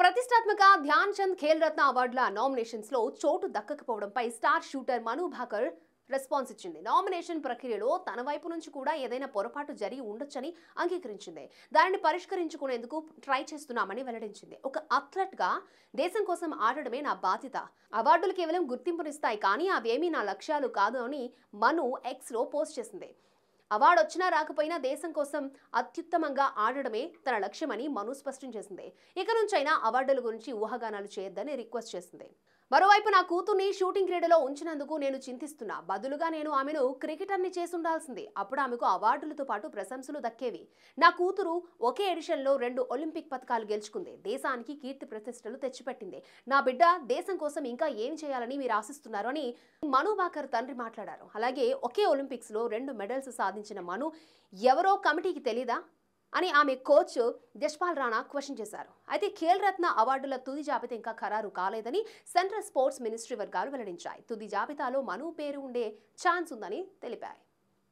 ప్రతిష్టాత్మక ధ్యాన్ చంద్ ఖేల్ రత్న అవార్డుల నామినేషన్స్ లో చోటు దక్కకపోవడంపై స్టార్ షూటర్ మను భాకర్ రెస్పాన్స్ ఇచ్చింది. నామినేషన్ ప్రక్రియలో తన వైపు నుంచి కూడా ఏదైనా పొరపాటు జరిగి ఉండొచ్చని అంగీకరించింది. దానిని పరిష్కరించుకునేందుకు ట్రై చేస్తున్నామని వెల్లడించింది. ఒక అథ్లెట్ గా దేశం కోసం ఆడడమే నా బాధ్యత. అవార్డులు కేవలం గుర్తింపునిస్తాయి, కానీ అవేమీ నా లక్ష్యాలు కాదు అని మను ఎక్స్ లో పోస్ట్ చేసింది. అవార్డు వచ్చినా రాకపోయినా దేశం కోసం అత్యుత్తమంగా ఆడడమే తన లక్ష్యమని మను స్పష్టం చేసింది. ఇక నుంచైనా అవార్డుల గురించి ఊహాగానాలు చేయొద్దని రిక్వెస్ట్ చేసింది. మరోవైపు నా కూతుర్ని షూటింగ్ క్రీడలో ఉంచినందుకు నేను చింతిస్తున్నా. బదులుగా నేను ఆమెను క్రికెటర్ని చేసి ఉండాల్సింది. అప్పుడు ఆమెకు అవార్డులతో పాటు ప్రశంసలు దక్కేవి. నా కూతురు ఒకే ఎడిషన్లో 2 ఒలింపిక్ పతకాలు గెలుచుకుంది. దేశానికి కీర్తి ప్రతిష్టలు తెచ్చిపెట్టింది. నా బిడ్డ దేశం కోసం ఇంకా ఏం చేయాలని మీరు ఆశిస్తున్నారు అని మను భాకర్ తండ్రి మాట్లాడారు. అలాగే ఒకే ఒలింపిక్స్లో 2 మెడల్స్ సాధించిన మను ఎవరో కమిటీకి తెలీదా అని ఆమె కోచ్ జస్పాల్ రాణా క్వశ్చన్ చేశారు. అయితే ఖేల్ రత్న అవార్డుల తుది జాబితా ఇంకా ఖరారు కాలేదని సెంట్రల్ స్పోర్ట్స్ మినిస్ట్రీ వర్గాలు వెల్లడించాయి. తుది జాబితాలో మను పేరు ఉండే ఛాన్స్ ఉందని తెలిపాయి.